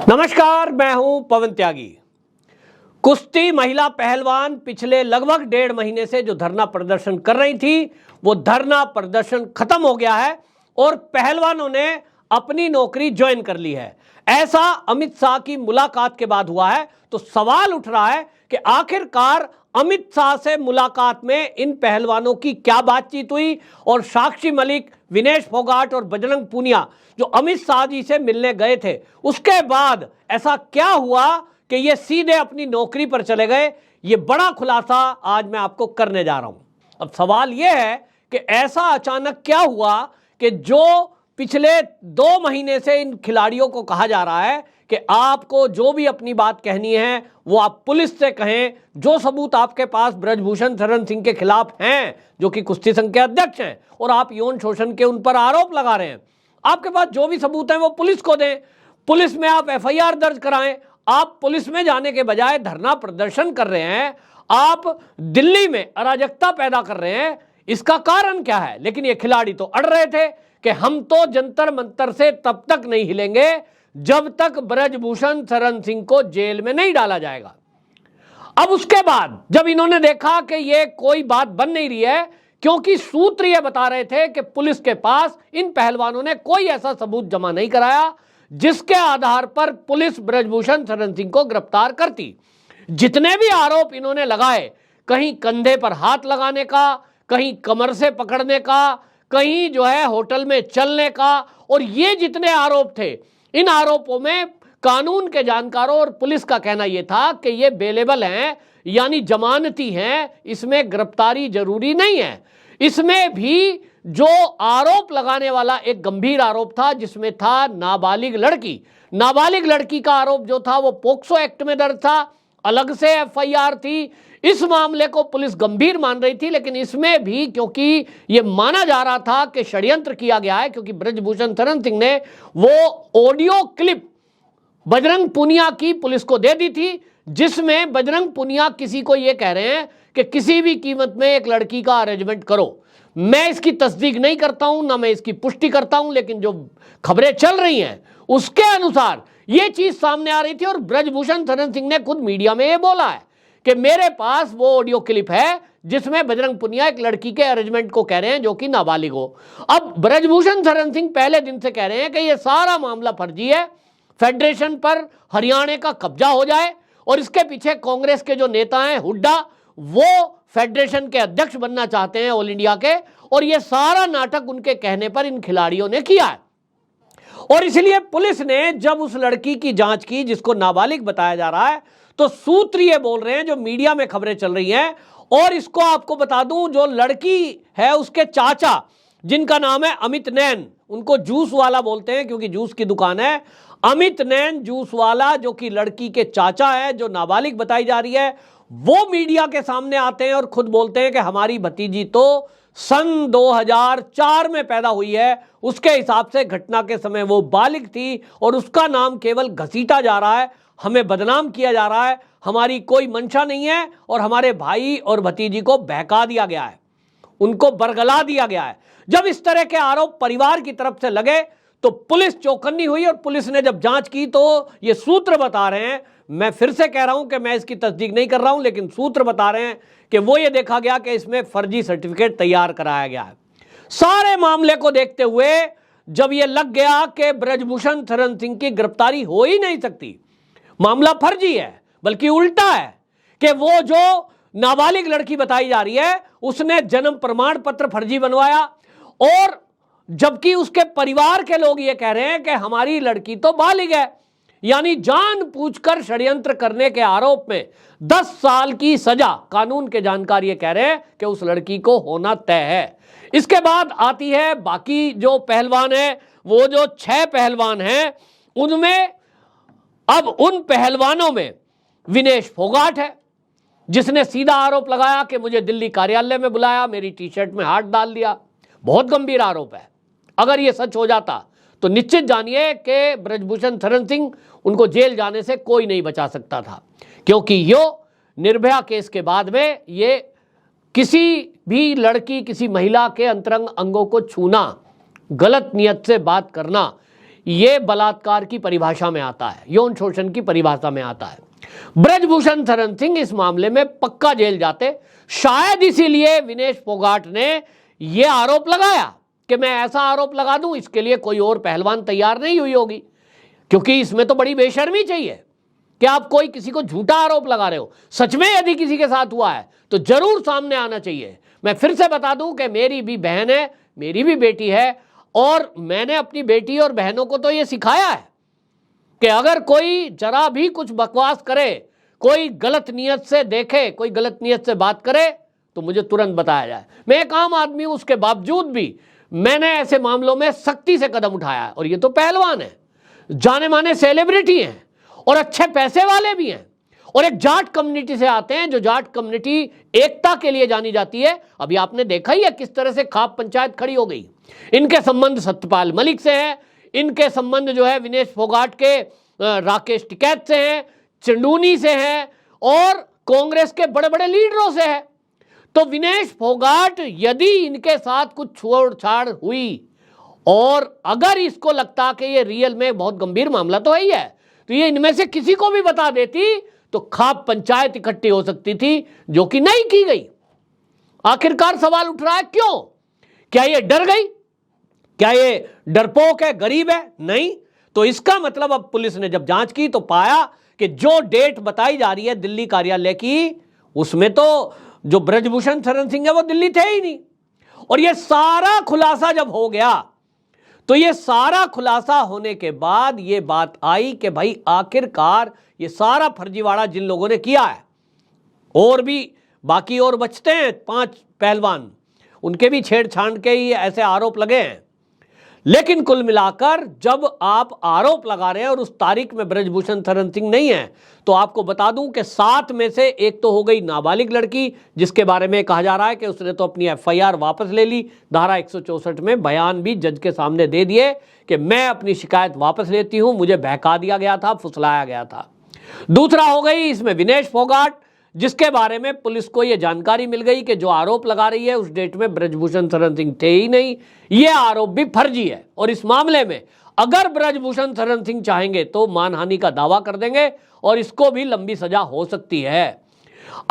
नमस्कार, मैं हूं पवन त्यागी। कुश्ती महिला पहलवान पिछले लगभग 1.5 महीने से जो धरना प्रदर्शन कर रही थी, वो धरना प्रदर्शन खत्म हो गया है और पहलवानों ने अपनी नौकरी ज्वाइन कर ली है। ऐसा अमित शाह की मुलाकात के बाद हुआ है। तो सवाल उठ रहा है कि आखिरकार अमित शाह से मुलाकात में इन पहलवानों की क्या बातचीत हुई और साक्षी मलिक, विनेश फोगाट और बजरंग पूनिया जो अमित शाह जी से मिलने गए थे, उसके बाद ऐसा क्या हुआ कि ये सीधे अपनी नौकरी पर चले गए। ये बड़ा खुलासा आज मैं आपको करने जा रहा हूं। अब सवाल यह है कि ऐसा अचानक क्या हुआ कि जो पिछले 2 महीने से इन खिलाड़ियों को कहा जा रहा है कि आपको जो भी अपनी बात कहनी है वो आप पुलिस से कहें। जो सबूत आपके पास ब्रजभूषण शरण सिंह के खिलाफ हैं, जो कि कुश्ती संघ के अध्यक्ष हैं, और आप यौन शोषण के उन पर आरोप लगा रहे हैं, आपके पास जो भी सबूत हैं वो पुलिस को दें। पुलिस में आप एफआईआर दर्ज कराएं। आप पुलिस में जाने के बजाय धरना प्रदर्शन कर रहे हैं, आप दिल्ली में अराजकता पैदा कर रहे हैं। इसका कारण क्या है? लेकिन ये खिलाड़ी तो अड़ रहे थे कि हम तो जंतर मंतर से तब तक नहीं हिलेंगे जब तक ब्रजभूषण शरण सिंह को जेल में नहीं डाला जाएगा। अब उसके बाद जब इन्होंने देखा कि ये कोई बात बन नहीं रही है, क्योंकि सूत्र ये बता रहे थे कि पुलिस के पास इन पहलवानों ने कोई ऐसा सबूत जमा नहीं कराया जिसके आधार पर पुलिस ब्रजभूषण शरण सिंह को गिरफ्तार करती। जितने भी आरोप इन्होंने लगाए, कहीं कंधे पर हाथ लगाने का, कहीं कमर से पकड़ने का, कहीं जो है होटल में चलने का, और ये जितने आरोप थे, इन आरोपों में कानून के जानकारों और पुलिस का कहना यह था कि ये बेलेबल हैं, यानी जमानती हैं, इसमें गिरफ्तारी जरूरी नहीं है। इसमें भी जो आरोप लगाने वाला एक गंभीर आरोप था, जिसमें था नाबालिग लड़की का आरोप जो था वो पोक्सो एक्ट में दर्ज था, अलग से एफआईआर थी। इस मामले को पुलिस गंभीर मान रही थी, लेकिन इसमें भी क्योंकि ये माना जा रहा था कि षड्यंत्र किया गया है, क्योंकि ब्रजभूषण शरण सिंह ने वो ऑडियो क्लिप बजरंग पूनिया की पुलिस को दे दी थी, जिसमें बजरंग पूनिया किसी को ये कह रहे हैं कि किसी भी कीमत में एक लड़की का अरेंजमेंट करो। मैं इसकी तस्दीक नहीं करता हूं, ना मैं इसकी पुष्टि करता हूं, लेकिन जो खबरें चल रही हैं उसके अनुसार ये चीज सामने आ रही थी। और ब्रजभूषण शरण सिंह ने खुद मीडिया में ये बोला है कि मेरे पास वो ऑडियो क्लिप है जिसमें बजरंग पूनिया एक लड़की के अरेंजमेंट को कह रहे हैं जो कि नाबालिग हो। अब ब्रजभूषण शरण सिंह पहले दिन से कह रहे हैं कि ये सारा मामला फर्जी है, फेडरेशन पर हरियाणा का कब्जा हो जाए, और इसके पीछे कांग्रेस के जो नेता हैं हुड्डा, वो फेडरेशन के अध्यक्ष बनना चाहते हैं ऑल इंडिया के, और ये सारा नाटक उनके कहने पर इन खिलाड़ियों ने किया है। और इसलिए पुलिस ने जब उस लड़की की जांच की जिसको नाबालिग बताया जा रहा है, तो सूत्र ये बोल रहे हैं, जो मीडिया में खबरें चल रही हैं, और इसको आपको बता दूं, जो लड़की है उसके चाचा जिनका नाम है अमित नैन, उनको जूस वाला बोलते हैं क्योंकि जूस की दुकान है, अमित नैन जूस वाला, जो कि लड़की के चाचा है जो नाबालिग बताई जा रही है, वो मीडिया के सामने आते हैं और खुद बोलते हैं कि हमारी भतीजी तो सन 2004 में पैदा हुई है, उसके हिसाब से घटना के समय वो बालिग थी और उसका नाम केवल घसीटा जा रहा है, हमें बदनाम किया जा रहा है, हमारी कोई मंशा नहीं है, और हमारे भाई और भतीजी को बहका दिया गया है, उनको बरगला दिया गया है। जब इस तरह के आरोप परिवार की तरफ से लगे तो पुलिस चौकन्नी हुई, और पुलिस ने जब जांच की तो ये सूत्र बता रहे हैं, मैं फिर से कह रहा हूं कि मैं इसकी तस्दीक नहीं कर रहा हूं, लेकिन सूत्र बता रहे हैं कि वो ये देखा गया कि इसमें फर्जी सर्टिफिकेट तैयार कराया गया है। सारे मामले को देखते हुए जब ये लग गया कि ब्रजभूषण शरण सिंह की गिरफ्तारी हो ही नहीं सकती, मामला फर्जी है, बल्कि उल्टा है कि वो जो नाबालिग लड़की बताई जा रही है उसने जन्म प्रमाण पत्र फर्जी बनवाया, और जबकि उसके परिवार के लोग ये कह रहे हैं कि हमारी लड़की तो बालिग है। यानी जानबूझकर षड्यंत्र करने के आरोप में 10 साल की सजा कानून के जानकार ये कह रहे हैं कि उस लड़की को होना तय है। इसके बाद आती है बाकी जो पहलवान है, वो जो 6 पहलवान हैं, उनमें अब उन पहलवानों में विनेश फोगाट है, जिसने सीधा आरोप लगाया कि मुझे दिल्ली कार्यालय में बुलाया, मेरी टी शर्ट में हाथ डाल दिया। बहुत गंभीर आरोप है। अगर यह सच हो जाता तो निश्चित जानिए कि ब्रजभूषण शरण सिंह उनको जेल जाने से कोई नहीं बचा सकता था, क्योंकि यो निर्भया केस के बाद में ये किसी भी लड़की, किसी महिला के अंतरंग अंगों को छूना, गलत नियत से बात करना, ये बलात्कार की परिभाषा में आता है, यौन शोषण की परिभाषा में आता है। ब्रजभूषण शरण सिंह इस मामले में पक्का जेल जाते। शायद इसीलिए विनेश फोगाट ने यह आरोप लगाया कि मैं ऐसा आरोप लगा दूं, इसके लिए कोई और पहलवान तैयार नहीं हुई होगी, क्योंकि इसमें तो बड़ी बेशर्मी चाहिए कि आप कोई किसी को झूठा आरोप लगा रहे हो। सच में यदि किसी के साथ हुआ है तो जरूर सामने आना चाहिए। मैं फिर से बता दूं कि मेरी भी बहन है, मेरी भी बेटी है, और मैंने अपनी बेटी और बहनों को तो यह सिखाया है कि अगर कोई जरा भी कुछ बकवास करे, कोई गलत नियत से देखे, कोई गलत नियत से बात करे, तो मुझे तुरंत बताया जाए। मैं एक आम आदमी हूं, उसके बावजूद भी मैंने ऐसे मामलों में सख्ती से कदम उठाया है। और ये तो पहलवान है, जाने माने सेलिब्रिटी हैं और अच्छे पैसे वाले भी हैं, और एक जाट कम्युनिटी से आते हैं, जो जाट कम्युनिटी एकता के लिए जानी जाती है। अभी आपने देखा ही है किस तरह से खाप पंचायत खड़ी हो गई। इनके संबंध सत्यपाल मलिक से है, इनके संबंध जो है विनेश फोगाट के राकेश टिकैत से है, चंदूनी से है, और कांग्रेस के बड़े बड़े लीडरों से है। तो विनेश फोगाट यदि इनके साथ कुछ छेड़छाड़ हुई, और अगर इसको लगता कि ये रियल में बहुत गंभीर मामला तो है ही है, तो ये इनमें से किसी को भी बता देती तो खाप पंचायत इकट्ठी हो सकती थी, जो कि नहीं की गई। आखिरकार सवाल उठ रहा है क्यों? क्या ये डर गई? क्या ये डरपोक है, गरीब है? नहीं। तो इसका मतलब अब पुलिस ने जब जांच की तो पाया कि जो डेट बताई जा रही है दिल्ली कार्यालय की, उसमें तो जो ब्रजभूषण शरण सिंह है वो दिल्ली थे ही नहीं। और ये सारा खुलासा जब हो गया, तो ये सारा खुलासा होने के बाद ये बात आई कि भाई आखिरकार ये सारा फर्जीवाड़ा जिन लोगों ने किया है, और भी बाकी और बचते हैं 5 पहलवान, उनके भी छेड़छाड़ के ही ऐसे आरोप लगे हैं। लेकिन कुल मिलाकर जब आप आरोप लगा रहे हैं और उस तारीख में ब्रजभूषण शरण सिंह नहीं है, तो आपको बता दूं कि 7 में से एक तो हो गई नाबालिग लड़की, जिसके बारे में कहा जा रहा है कि उसने तो अपनी FIR वापस ले ली, धारा 164 में बयान भी जज के सामने दे दिए कि मैं अपनी शिकायत वापस लेती हूं, मुझे बहका दिया गया था, फुसलाया गया था। दूसरा हो गई इसमें विनेश फोगाट, जिसके बारे में पुलिस को यह जानकारी मिल गई कि जो आरोप लगा रही है उस डेट में ब्रजभूषण शरण सिंह थे ही नहीं, यह आरोप भी फर्जी है। और इस मामले में अगर ब्रजभूषण शरण सिंह चाहेंगे तो मानहानि का दावा कर देंगे और इसको भी लंबी सजा हो सकती है।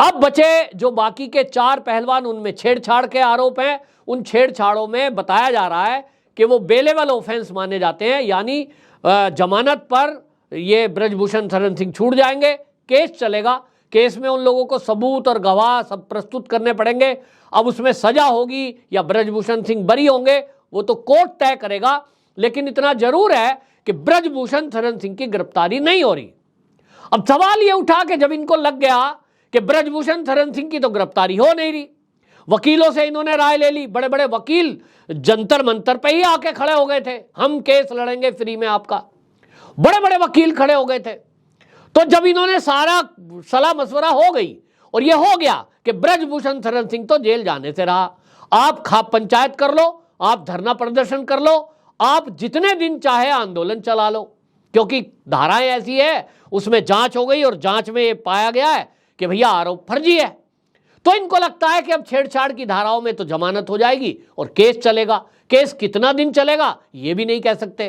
अब बचे जो बाकी के 4 पहलवान, उनमें छेड़छाड़ के आरोप हैं। उन छेड़छाड़ों में बताया जा रहा है कि वो बेलेबल ऑफेंस माने जाते हैं, यानी जमानत पर ये ब्रजभूषण शरण सिंह छूट जाएंगे, केस चलेगा, केस में उन लोगों को सबूत और गवाह सब प्रस्तुत करने पड़ेंगे। अब उसमें सजा होगी या ब्रजभूषण सिंह बरी होंगे, वो तो कोर्ट तय करेगा। लेकिन इतना जरूर है कि ब्रजभूषण शरण सिंह की गिरफ्तारी नहीं हो रही। अब सवाल ये उठा कि जब इनको लग गया कि ब्रजभूषण शरण सिंह की तो गिरफ्तारी हो नहीं रही, वकीलों से इन्होंने राय ले ली, बड़े बड़े वकील जंतर मंतर पे ही आके खड़े हो गए थे, हम केस लड़ेंगे फ्री में आपका, बड़े बड़े वकील खड़े हो गए थे। तो जब इन्होंने सारा सलाह मशवरा हो गई और यह हो गया कि ब्रजभूषण शरण सिंह तो जेल जाने से रहा, आप खाप पंचायत कर लो, आप धरना प्रदर्शन कर लो, आप जितने दिन चाहे आंदोलन चला लो, क्योंकि धाराएं ऐसी है, उसमें जांच हो गई और जांच में यह पाया गया है कि भैया आरोप फर्जी है। तो इनको लगता है कि अब छेड़छाड़ की धाराओं में तो जमानत हो जाएगी और केस चलेगा। केस कितना दिन चलेगा ये भी नहीं कह सकते।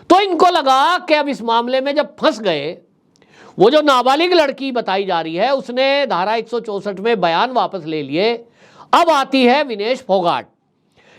तो इनको लगा कि अब इस मामले में जब फंस गए, वो जो नाबालिग लड़की बताई जा रही है उसने धारा 164 में बयान वापस ले लिए। अब आती है विनेश फोगाट।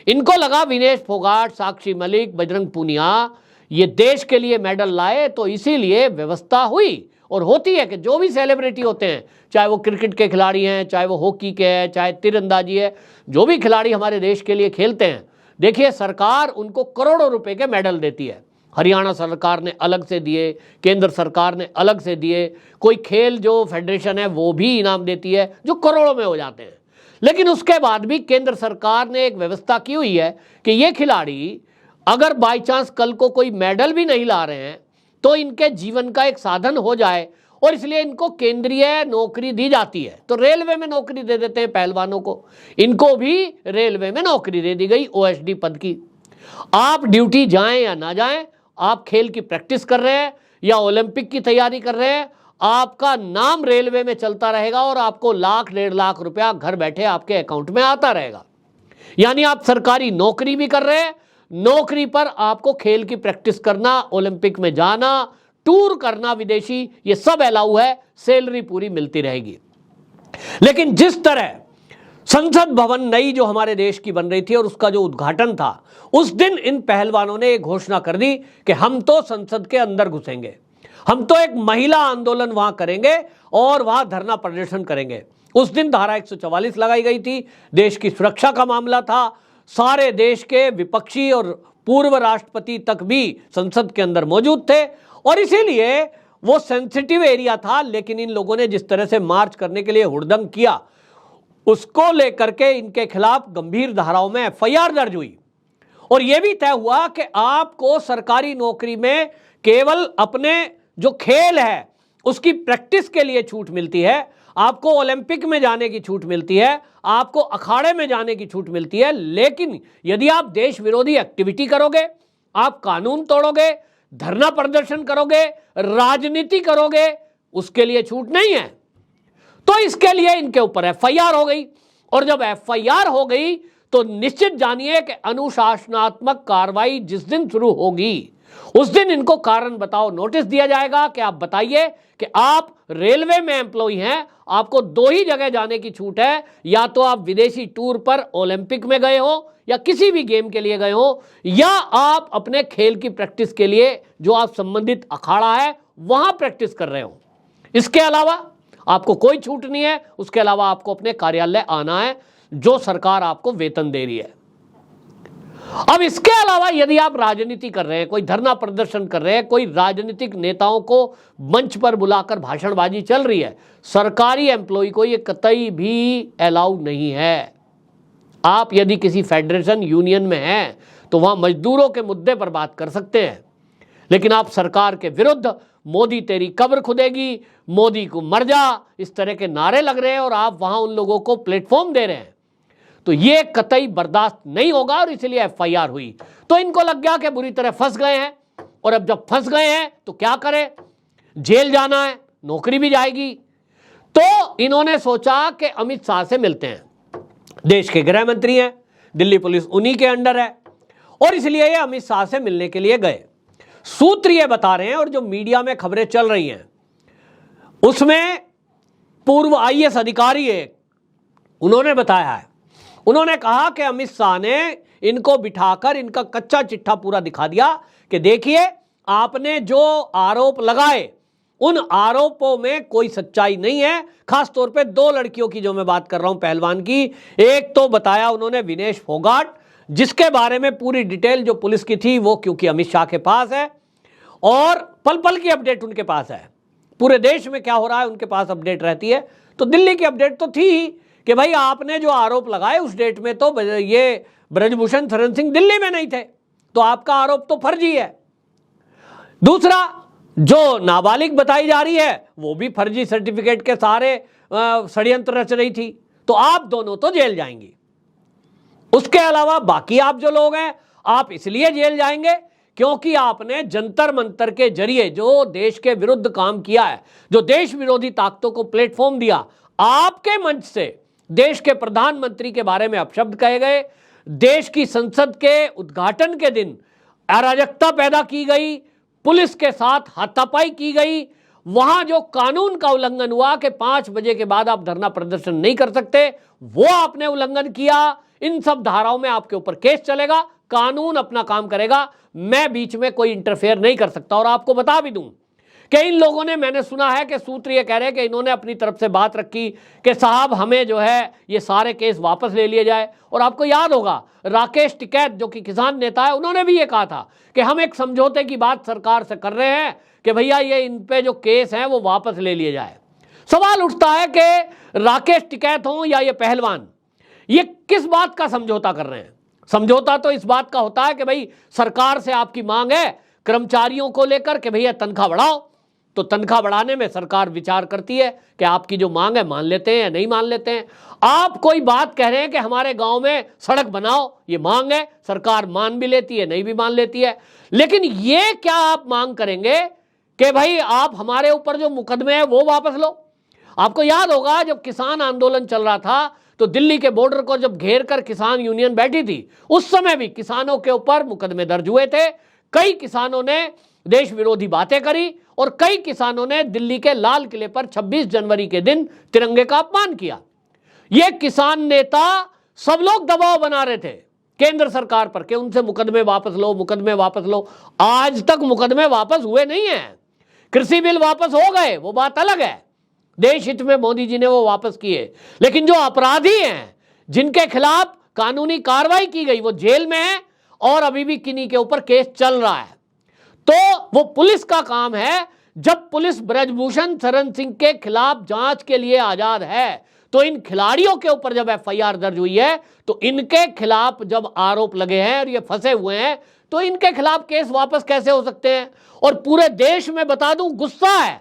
इनको लगा विनेश फोगाट, साक्षी मलिक, बजरंग पूनिया ये देश के लिए मेडल लाए, तो इसीलिए व्यवस्था हुई। और होती है कि जो भी सेलिब्रिटी होते हैं, चाहे वो क्रिकेट के खिलाड़ी हैं, चाहे वो हॉकी के हैं, चाहे तीरंदाजी है, जो भी खिलाड़ी हमारे देश के लिए खेलते हैं, देखिए सरकार उनको करोड़ों रुपए के मेडल देती है। हरियाणा सरकार ने अलग से दिए, केंद्र सरकार ने अलग से दिए, कोई खेल जो फेडरेशन है वो भी इनाम देती है जो करोड़ों में हो जाते हैं। लेकिन उसके बाद भी केंद्र सरकार ने एक व्यवस्था की हुई है कि ये खिलाड़ी अगर बाई चांस कल को कोई मेडल भी नहीं ला रहे हैं तो इनके जीवन का एक साधन हो जाए, और इसलिए इनको केंद्रीय नौकरी दी जाती है। तो रेलवे में नौकरी दे देते हैं पहलवानों को, इनको भी रेलवे में नौकरी दे दी गई OSD पद की। आप ड्यूटी जाएं या ना जाएं, आप खेल की प्रैक्टिस कर रहे हैं या ओलंपिक की तैयारी कर रहे हैं, आपका नाम रेलवे में चलता रहेगा और आपको 1-1.5 लाख रुपया घर बैठे आपके अकाउंट में आता रहेगा। यानी आप सरकारी नौकरी भी कर रहे हैं, नौकरी पर आपको खेल की प्रैक्टिस करना, ओलंपिक में जाना, टूर करना विदेशी, ये सब अलाउ है, सैलरी पूरी मिलती रहेगी। लेकिन जिस तरह संसद भवन नई जो हमारे देश की बन रही थी और उसका जो उद्घाटन था, उस दिन इन पहलवानों ने एक घोषणा कर दी कि हम तो संसद के अंदर घुसेंगे, हम तो एक महिला आंदोलन वहां करेंगे और वहां धरना प्रदर्शन करेंगे। उस दिन धारा 144 लगाई गई थी, देश की सुरक्षा का मामला था, सारे देश के विपक्षी और पूर्व राष्ट्रपति तक भी संसद के अंदर मौजूद थे और इसीलिए वो सेंसिटिव एरिया था। लेकिन इन लोगों ने जिस तरह से मार्च करने के लिए हुड़दंग किया, उसको लेकर के इनके खिलाफ गंभीर धाराओं में एफआईआर दर्ज हुई और यह भी तय हुआ कि आपको सरकारी नौकरी में केवल अपने जो खेल है उसकी प्रैक्टिस के लिए छूट मिलती है, आपको ओलंपिक में जाने की छूट मिलती है, आपको अखाड़े में जाने की छूट मिलती है। लेकिन यदि आप देश विरोधी एक्टिविटी करोगे, आप कानून तोड़ोगे, धरना प्रदर्शन करोगे, राजनीति करोगे, उसके लिए छूट नहीं है। तो इसके लिए इनके ऊपर एफआईआर हो गई और जब एफआईआर हो गई तो निश्चित जानिए कि अनुशासनात्मक कार्रवाई जिस दिन शुरू होगी उस दिन इनको कारण बताओ नोटिस दिया जाएगा कि आप बताइए कि आप रेलवे में एम्प्लॉय हैं, आपको दो ही जगह जाने की छूट है, या तो आप विदेशी टूर पर ओलंपिक में गए हो या किसी भी गेम के लिए गए हो, या आप अपने खेल की प्रैक्टिस के लिए जो आप संबंधित अखाड़ा है वहां प्रैक्टिस कर रहे हो। इसके अलावा आपको कोई छूट नहीं है। उसके अलावा आपको अपने कार्यालय आना है, जो सरकार आपको वेतन दे रही है। अब इसके अलावा यदि आप राजनीति कर रहे हैं, कोई धरना प्रदर्शन कर रहे हैं, कोई राजनीतिक नेताओं को मंच पर बुलाकर भाषणबाजी चल रही है, सरकारी एम्प्लॉय को यह कतई भी अलाउ नहीं है। आप यदि किसी फेडरेशन यूनियन में हैं तो वहां मजदूरों के मुद्दे पर बात कर सकते हैं, लेकिन आप सरकार के विरुद्ध मोदी तेरी कब्र खुदेगी, मोदी को मर जा, इस तरह के नारे लग रहे हैं और आप वहां उन लोगों को प्लेटफॉर्म दे रहे हैं, तो ये कतई बर्दाश्त नहीं होगा और इसलिए एफआईआर हुई। तो इनको लग गया कि बुरी तरह फंस गए हैं और अब जब फंस गए हैं तो क्या करें, जेल जाना है, नौकरी भी जाएगी। तो इन्होंने सोचा कि अमित शाह से मिलते हैं, देश के गृह मंत्री हैं, दिल्ली पुलिस उन्हीं के अंडर है और इसलिए ये अमित शाह से मिलने के लिए गए। सूत्र ये बता रहे हैं और जो मीडिया में खबरें चल रही हैं उसमें पूर्व आईएएस अधिकारी एक उन्होंने बताया है, उन्होंने कहा कि अमित शाह ने इनको बिठाकर इनका कच्चा चिट्ठा पूरा दिखा दिया कि देखिए आपने जो आरोप लगाए उन आरोपों में कोई सच्चाई नहीं है। खास तौर पे दो लड़कियों की जो मैं बात कर रहा हूं पहलवान की, एक तो बताया उन्होंने विनेश फोगाट, जिसके बारे में पूरी डिटेल जो पुलिस की थी वो क्योंकि अमित शाह के पास है और पल पल की अपडेट उनके पास है, पूरे देश में क्या हो रहा है उनके पास अपडेट रहती है। तो दिल्ली की अपडेट तो थी ही कि भाई आपने जो आरोप लगाए उस डेट में तो ये ब्रजभूषण शरण सिंह दिल्ली में नहीं थे, तो आपका आरोप तो फर्जी है। दूसरा, जो नाबालिग बताई जा रही है वो भी फर्जी सर्टिफिकेट के सहारे षड्यंत्र रच रही थी, तो आप दोनों तो जेल जाएंगी। उसके अलावा बाकी आप जो लोग हैं आप इसलिए जेल जाएंगे क्योंकि आपने जंतर मंतर के जरिए जो देश के विरुद्ध काम किया है, जो देश विरोधी ताकतों को प्लेटफॉर्म दिया, आपके मंच से देश के प्रधानमंत्री के बारे में अपशब्द कहे गए, देश की संसद के उद्घाटन के दिन अराजकता पैदा की गई, पुलिस के साथ हाथापाई की गई, वहां जो कानून का उल्लंघन हुआ कि 5 बजे के बाद आप धरना प्रदर्शन नहीं कर सकते, वो आपने उल्लंघन किया। इन सब धाराओं में आपके ऊपर केस चलेगा, कानून अपना काम करेगा, मैं बीच में कोई इंटरफेयर नहीं कर सकता। और आपको बता भी दूं कि इन लोगों ने, मैंने सुना है कि सूत्र ये कह रहे हैं कि इन्होंने अपनी तरफ से बात रखी कि साहब हमें जो है ये सारे केस वापस ले लिए जाए। और आपको याद होगा राकेश टिकैत जो कि किसान नेता है, उन्होंने भी ये कहा था कि हम एक समझौते की बात सरकार से कर रहे हैं कि भैया ये इन पे जो केस हैं वो वापस ले लिए जाए। सवाल उठता है कि राकेश टिकैत हो या ये पहलवान, ये किस बात का समझौता कर रहे हैं? समझौता तो इस बात का होता है कि भाई सरकार से आपकी मांग है कर्मचारियों को लेकर कि भैया तनख्वाह बढ़ाओ, तो तनख्वाह बढ़ाने में सरकार विचार करती है कि आपकी जो मांग है मान लेते हैं या नहीं मान लेते हैं। आप कोई बात कह रहे हैं कि हमारे गांव में सड़क बनाओ, ये मांग है, सरकार मान भी लेती है नहीं भी मान लेती है। लेकिन ये क्या आप मांग करेंगे कि भाई आप हमारे ऊपर जो मुकदमे हैं वो वापस लो? आपको याद होगा जब किसान आंदोलन चल रहा था तो दिल्ली के बॉर्डर को जब घेर कर किसान यूनियन बैठी थी, उस समय भी किसानों के ऊपर मुकदमे दर्ज हुए थे। कई किसानों ने देश विरोधी बातें करी और कई किसानों ने दिल्ली के लाल किले पर 26 जनवरी के दिन तिरंगे का अपमान किया। ये किसान नेता सब लोग दबाव बना रहे थे केंद्र सरकार पर कि उनसे मुकदमे वापस लो, मुकदमे वापस लो। आज तक मुकदमे वापस हुए नहीं हैं। कृषि बिल वापस हो गए, वो बात अलग है, देश हित में मोदी जी ने वो वापस किए, लेकिन जो अपराधी हैं, जिनके खिलाफ कानूनी कार्रवाई की गई, वो जेल में है और अभी भी किन्हीं के ऊपर केस चल रहा है। तो वो पुलिस का काम है। जब पुलिस ब्रजभूषण शरण सिंह के खिलाफ जांच के लिए आजाद है, तो इन खिलाड़ियों के ऊपर जब एफआईआर दर्ज हुई है, तो इनके खिलाफ जब आरोप लगे हैं और ये फंसे हुए हैं, तो इनके खिलाफ केस वापस कैसे हो सकते हैं? और पूरे देश में बता दूं, गुस्सा है।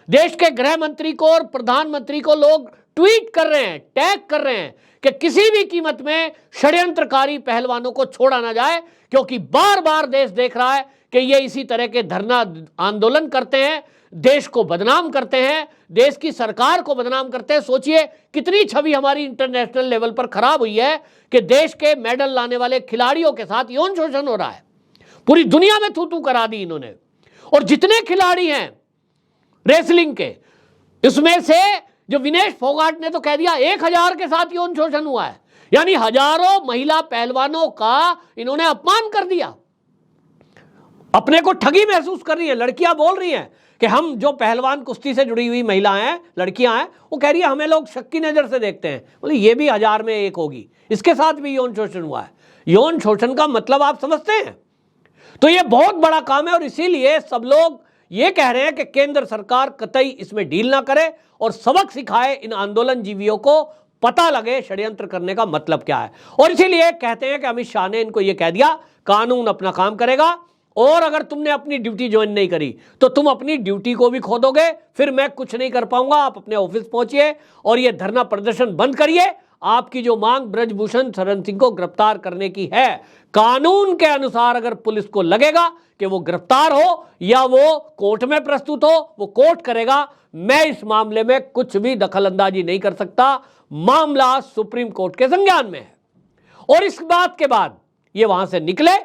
देश के गृह मंत्री को और प्रधानमंत्री को लोग ट्वीट कर रहे हैं, टैग कर रहे हैं कि किसी भी कीमत में षड्यंत्रकारी पहलवानों को छोड़ा ना जाए, क्योंकि बार बार देश देख रहा है कि ये इसी तरह के धरना आंदोलन करते हैं, देश को बदनाम करते हैं, देश की सरकार को बदनाम करते हैं। सोचिए कितनी छवि हमारी इंटरनेशनल लेवल पर खराब हुई है कि देश के मेडल लाने वाले खिलाड़ियों के साथ यौन शोषण हो रहा है। पूरी दुनिया में थू थू करा दी इन्होंने। और जितने खिलाड़ी हैं रेसलिंग के, इसमें से जो विनेश फोगाट ने तो कह दिया 1000 के साथ यौन शोषण हुआ है, यानी हजारों महिला पहलवानों का इन्होंने अपमान कर दिया। अपने को ठगी महसूस कर रही है लड़कियां, बोल रही हैं कि हम जो पहलवान कुश्ती से जुड़ी हुई महिलाएं हैं, लड़कियां हैं, वो कह रही है हमें लोग शक की नजर से देखते हैं। बोले ये भी 1000 में एक होगी, इसके साथ भी यौन शोषण हुआ है। यौन शोषण का मतलब आप समझते हैं? तो ये बहुत बड़ा काम है और इसीलिए सब लोग ये कह रहे हैं कि केंद्र सरकार कतई इसमें डील ना करे और सबक सिखाए इन आंदोलन जीवियों को, पता लगे षड्यंत्र करने का मतलब क्या है। और इसीलिए कहते हैं कि अमित शाह ने इनको ये कह दिया कानून अपना काम करेगा, और अगर तुमने अपनी ड्यूटी ज्वाइन नहीं करी तो तुम अपनी ड्यूटी को भी खो दोगे, फिर मैं कुछ नहीं कर पाऊंगा। आप अपने ऑफिस पहुंचिए और ये धरना प्रदर्शन बंद करिए। आपकी जो मांग ब्रजभूषण शरण सिंह को गिरफ्तार करने की है, कानून के अनुसार अगर पुलिस को लगेगा कि वो गिरफ्तार हो या वो कोर्ट में प्रस्तुत हो, वो कोर्ट करेगा। मैं इस मामले में कुछ भी दखल अंदाजी नहीं कर सकता। मामला सुप्रीम कोर्ट के संज्ञान में है। और इस बात के बाद ये वहां से निकले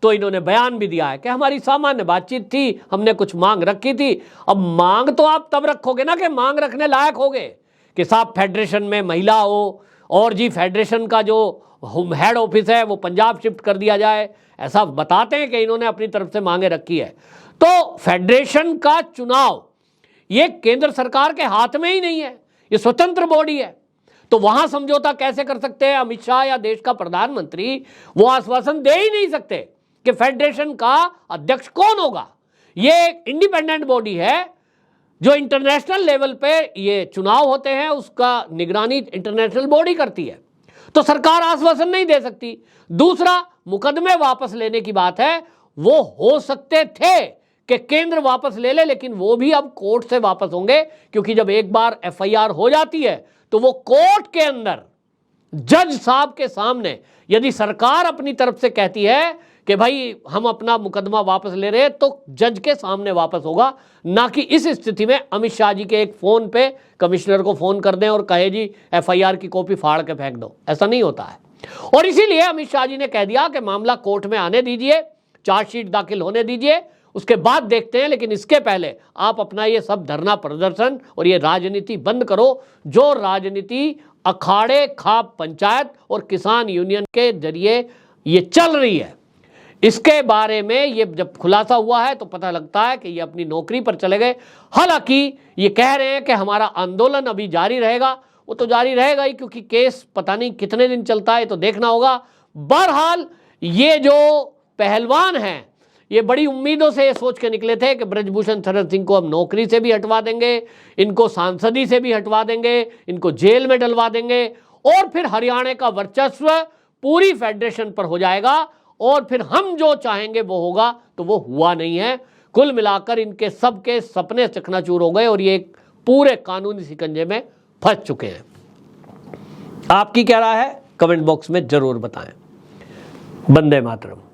तो इन्होंने बयान भी दिया है कि हमारी सामान्य बातचीत थी, हमने कुछ मांग रखी थी। अब मांग तो आप तब रखोगे ना कि मांग रखने लायक होगे, कि साहब फेडरेशन में महिला हो और जी फेडरेशन का जो हेड ऑफिस है वो पंजाब शिफ्ट कर दिया जाए, ऐसा बताते हैं कि इन्होंने अपनी तरफ से मांगे रखी है। तो फेडरेशन का चुनाव ये केंद्र सरकार के हाथ में ही नहीं है, ये स्वतंत्र बॉडी है। तो वहां समझौता कैसे कर सकते हैं? अमित शाह या देश का प्रधानमंत्री वो आश्वासन दे ही नहीं सकते कि फेडरेशन का अध्यक्ष कौन होगा। ये एक इंडिपेंडेंट बॉडी है जो इंटरनेशनल लेवल पे ये चुनाव होते हैं, उसका निगरानी इंटरनेशनल बॉडी करती है। तो सरकार आश्वासन नहीं दे सकती। दूसरा, मुकदमे वापस लेने की बात है, वो हो सकते थे कि केंद्र वापस ले ले, लेकिन वो भी अब कोर्ट से वापस होंगे, क्योंकि जब एक बार एफआईआर हो जाती है तो वो कोर्ट के अंदर जज साहब के सामने यदि सरकार अपनी तरफ से कहती है कि भाई हम अपना मुकदमा वापस ले रहे हैं, तो जज के सामने वापस होगा, ना कि इस स्थिति में अमित शाह जी के एक फोन पे कमिश्नर को फोन कर दें और कहे जी एफआईआर की कॉपी फाड़ के फेंक दो। ऐसा नहीं होता है। और इसीलिए अमित शाह जी ने कह दिया कि मामला कोर्ट में आने दीजिए, चार्जशीट दाखिल होने दीजिए, उसके बाद देखते हैं, लेकिन इसके पहले आप अपना ये सब धरना प्रदर्शन और ये राजनीति बंद करो, जो राजनीति अखाड़े, खाप पंचायत और किसान यूनियन के जरिए ये चल रही है। इसके बारे में ये जब खुलासा हुआ है तो पता लगता है कि ये अपनी नौकरी पर चले गए। हालांकि ये कह रहे हैं कि हमारा आंदोलन अभी जारी रहेगा, वो तो जारी रहेगा ही, क्योंकि केस पता नहीं कितने दिन चलता है, तो देखना होगा। बहरहाल ये जो पहलवान हैं ये बड़ी उम्मीदों से ये सोच के निकले थे कि ब्रजभूषण शरण सिंह को हम नौकरी से भी हटवा देंगे, इनको सांसदी से भी हटवा देंगे, इनको जेल में डलवा देंगे, और फिर हरियाणा का वर्चस्व पूरी फेडरेशन पर हो जाएगा और फिर हम जो चाहेंगे वो होगा। तो वो हुआ नहीं है। कुल मिलाकर इनके सबके सपने चकनाचूर हो गए और ये एक पूरे कानूनी शिकंजे में फंस चुके हैं। आपकी क्या राय है? कमेंट बॉक्स में जरूर बताएं। वंदे मातरम।